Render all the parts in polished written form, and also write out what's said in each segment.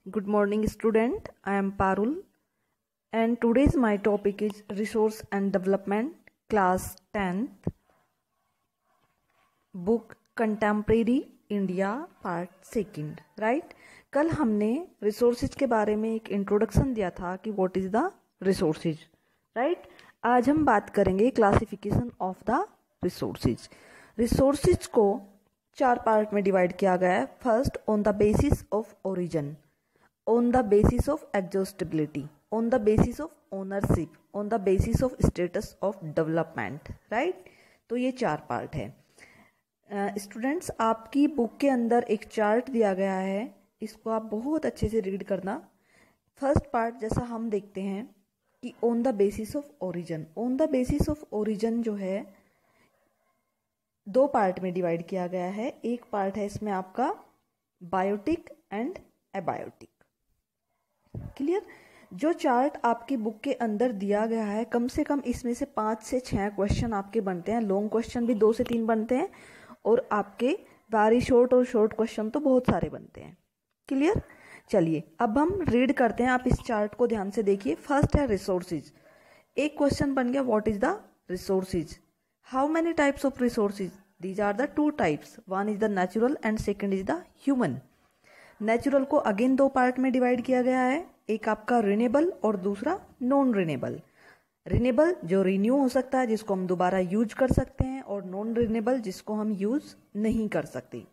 Good morning, student. I am Parul, and today's my topic is Resource and Development, class 10th, book Contemporary India, part 2. Right? कल हमने resources के बारे में एक introduction दिया था कि what is the resources. Right? आज हम बात करेंगे classification of the resources. Resources को 4 पार्ट में डिवाइड किया गया है. First, on the basis of origin, on the basis of exhaustibility, on the basis of ownership, on the basis of status of development. right? तो ये 4 part है. Students, आपकी book के अंदर एक चार्ट दिया गया है, इसको आप बहुत अच्छे से रीड करना. फर्स्ट पार्ट जैसा हम देखते हैं कि on the basis of origin. On the basis of origin जो है 2 पार्ट में डिवाइड किया गया है. एक पार्ट है इसमें आपका बायोटिक एंड एबायोटिक. क्लियर? जो चार्ट आपकी बुक के अंदर दिया गया है, कम से कम इसमें से 5 से 6 क्वेश्चन आपके बनते हैं. लॉन्ग क्वेश्चन भी 2 से 3 बनते हैं और आपके वेरी शॉर्ट और शॉर्ट क्वेश्चन तो बहुत सारे बनते हैं. क्लियर? चलिए अब हम रीड करते हैं. आप इस चार्ट को ध्यान से देखिए. फर्स्ट है रिसोर्सेज. एक क्वेश्चन बन गया, what is the resources. How many types of resources? These are the 2 types. One is the natural and second is the human. Natural को अगेन 2 पार्ट में डिवाइड किया गया है. एक आपका रिन्यूएबल और दूसरा नॉन रिन्यूएबल. रिन्यूएबल जो रिन्यू हो सकता है, जिसको हम दोबारा यूज कर सकते हैं, और नॉन रिन्यूएबल जिसको हम यूज नहीं कर सकते.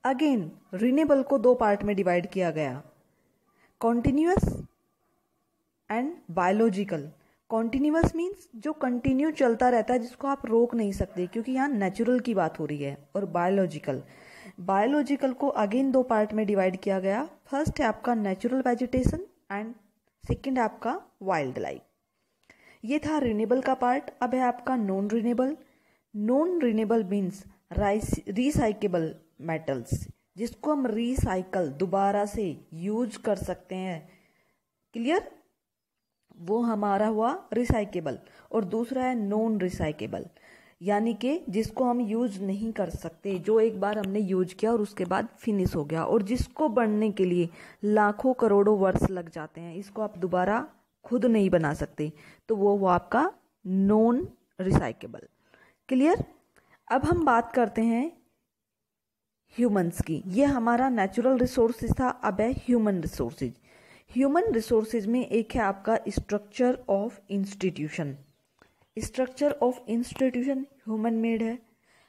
अगेन रिन्यूएबल को 2 पार्ट में डिवाइड किया गया, continuous and biological. Continuous means जो कंटिन्यू चलता रहता है, जिसको आप रोक नहीं सकते, क्योंकि यहाँ नेचुरल की बात हो रही है. और बायोलॉजिकल को अगेन 2 पार्ट में डिवाइड किया गया. फर्स्ट है आपका नेचुरल वेजिटेशन एंड सेकंड है आपका वाइल्ड लाइफ. ये था रिन्यूएबल का पार्ट. अब है आपका non renewable. Non renewable means recyclable metals, जिसको हम रिसाइकल दोबारा से यूज कर सकते हैं. क्लियर? वो हमारा हुआ रिसाइकेबल. और दूसरा है नॉन रिसाइकेबल, यानी कि जिसको हम यूज नहीं कर सकते, जो एक बार हमने यूज किया और उसके बाद फिनिश हो गया, और जिसको बनने के लिए लाखों करोड़ों वर्ष लग जाते हैं, इसको आप दोबारा खुद नहीं बना सकते, तो वो आपका नॉन रिसाइकेबल. क्लियर? अब हम बात करते हैं ह्यूमंस की. ये हमारा नेचुरल रिसोर्सेज था. अब है ह्यूमन रिसोर्सेज. ह्यूमन रिसोर्सेज में एक है आपका structure of institution. Structure of institution human made है.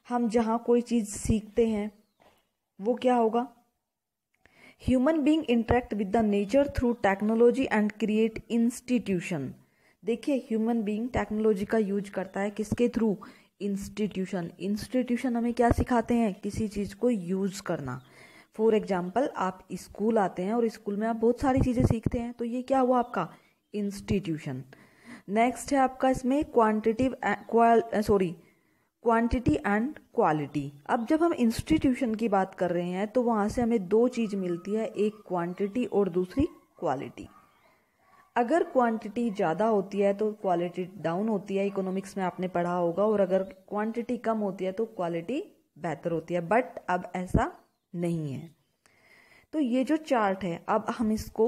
हम जहां कोई चीज सीखते हैं वो क्या होगा? Human being interact with the nature through technology and create institution. देखिए, ह्यूमन बीइंग टेक्नोलॉजी का यूज करता है किसके थ्रू? इंस्टीट्यूशन. इंस्टीट्यूशन हमें क्या सिखाते हैं? किसी चीज को यूज करना. फॉर एग्जाम्पल, आप स्कूल आते हैं और स्कूल में आप बहुत सारी चीजें सीखते हैं, तो ये क्या हुआ आपका? इंस्टीट्यूशन. नेक्स्ट है आपका इसमें क्वांटिटी एंड क्वालिटी. अब जब हम इंस्टीट्यूशन की बात कर रहे हैं, तो वहां से हमें 2 चीज मिलती है, एक क्वांटिटी और दूसरी क्वालिटी. अगर क्वांटिटी ज्यादा होती है तो क्वालिटी डाउन होती है, इकोनॉमिक्स में आपने पढ़ा होगा, और अगर क्वांटिटी कम होती है तो क्वालिटी बेहतर होती है. बट अब ऐसा नहीं है. तो ये जो चार्ट है, अब हम इसको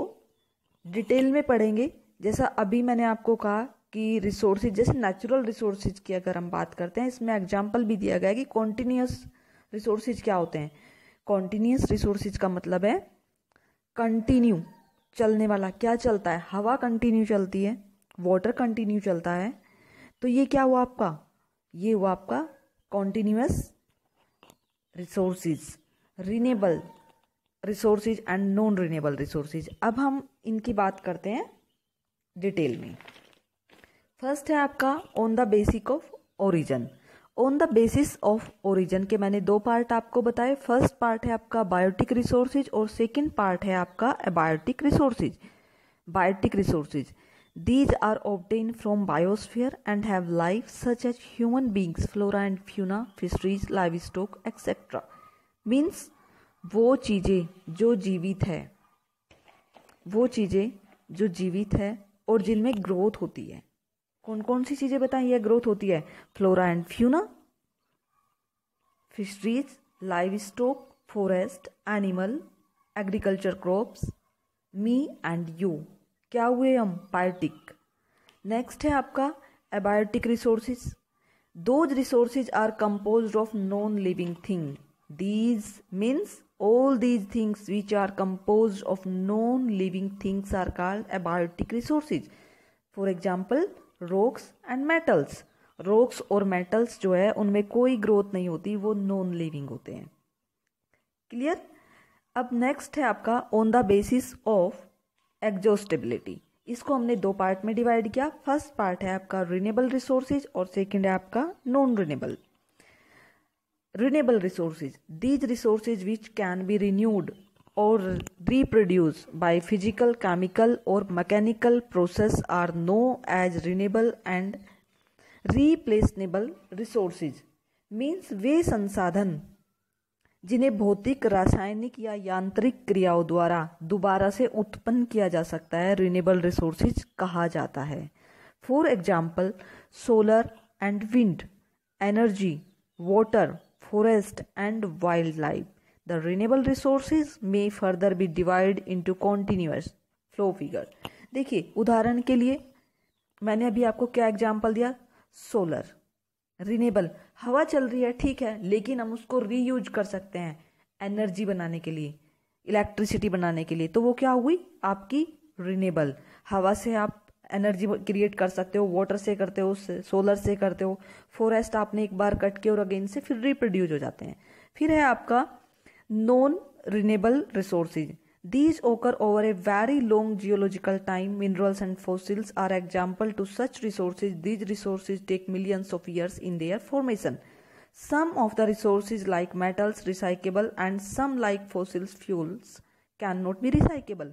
डिटेल में पढ़ेंगे. जैसा अभी मैंने आपको कहा कि रिसोर्सेज, जैसे नेचुरल रिसोर्सेज की अगर हम बात करते हैं, इसमें एग्जांपल भी दिया गया है कि कॉन्टिन्यूअस रिसोर्सेज क्या होते हैं. कॉन्टिन्यूअस रिसोर्सेज का मतलब है कंटिन्यू चलने वाला. क्या चलता है? हवा कंटिन्यू चलती है, वाटर कंटिन्यू चलता है. तो ये क्या हुआ आपका? ये हुआ आपका continuous resources. Renewable resources and non renewable resources. अब हम इनकी बात करते हैं डिटेल में. फर्स्ट है आपका on the basic of origin. On the basis of origin के मैंने 2 पार्ट आपको बताए. फर्स्ट पार्ट है आपका बायोटिक रिसोर्सेज और सेकंड पार्ट है आपका abiotic resources. Biotic resources, these are obtained from biosphere and have life such as human beings, flora and fauna, fisheries, livestock, etc. Means वो चीजें जो जीवित है, वो चीजें जो जीवित है और जिनमें ग्रोथ होती है. कौन कौन सी चीजें बताइए ग्रोथ होती है? Flora and fauna, fisheries, livestock, forest, animal, agriculture crops, me and you, क्या हुए हम, बायोटिक। नेक्स्ट है आपका abiotic resources. Those resources are composed of non living thing. These means all these things which are composed of non-living things are called abiotic resources. For example, rocks and metals. Rocks और metals जो है उनमें कोई growth नहीं होती, वो non living होते हैं। क्लियर। अब नेक्स्ट है आपका ऑन द बेसिस ऑफ एग्जॉस्टेबिलिटी। इसको हमने दो पार्ट में डिवाइड किया। फर्स्ट पार्ट है आपका रिन्यूएबल रिसोर्सेज और सेकेंड है आपका non renewable. Renewable resources, these resources which can be renewed or reproduced by physical, chemical or mechanical process are known as renewable and replaceable resources. Means वे संसाधन जिन्हें भौतिक, रासायनिक या यांत्रिक क्रियाओं द्वारा दोबारा से उत्पन्न किया जा सकता है, रिन्यूएबल रिसोर्सेज कहा जाता है। For example, solar and wind energy, water, forest and wildlife. The renewable resources may further be divided into continuous flow figure. देखिए उदाहरण के लिए मैंने अभी आपको क्या एग्जांपल दिया, सोलर, रिन्यूएबल, हवा चल रही है ठीक है, लेकिन हम उसको रीयूज कर सकते हैं एनर्जी बनाने के लिए, इलेक्ट्रिसिटी बनाने के लिए, तो वो क्या हुई आपकी रिन्यूएबल। हवा से आप एनर्जी क्रिएट कर सकते हो, वाटर से करते हो, सोलर से करते हो, फॉरेस्ट आपने एक बार कट किया और अगेन से फिर रिप्रोड्यूस हो जाते हैं। फिर है आपका non renewable resources. These occur over a very long geological time. Minerals and fossils are example to such resources. These resources take millions of years in their formation. Some of the resources like metals recyclable and some like fossil fuels cannot be recyclable.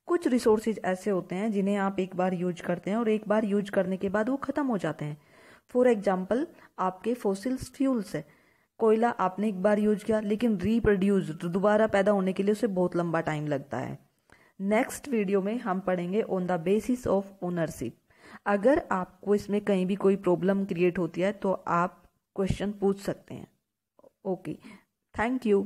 कुछ resources ऐसे होते हैं जिन्हें आप एक बार use करते हैं और एक बार यूज करने के बाद वो खत्म हो जाते हैं। फॉर एग्जाम्पल आपके फॉसिल फ्यूल्स है, कोयला आपने एक बार यूज किया लेकिन रीप्रोड्यूस दोबारा पैदा होने के लिए उसे बहुत लंबा टाइम लगता है। नेक्स्ट वीडियो में हम पढ़ेंगे on the basis of ownership. अगर आपको इसमें कहीं भी कोई प्रॉब्लम क्रिएट होती है तो आप क्वेश्चन पूछ सकते हैं। Okay, thank you.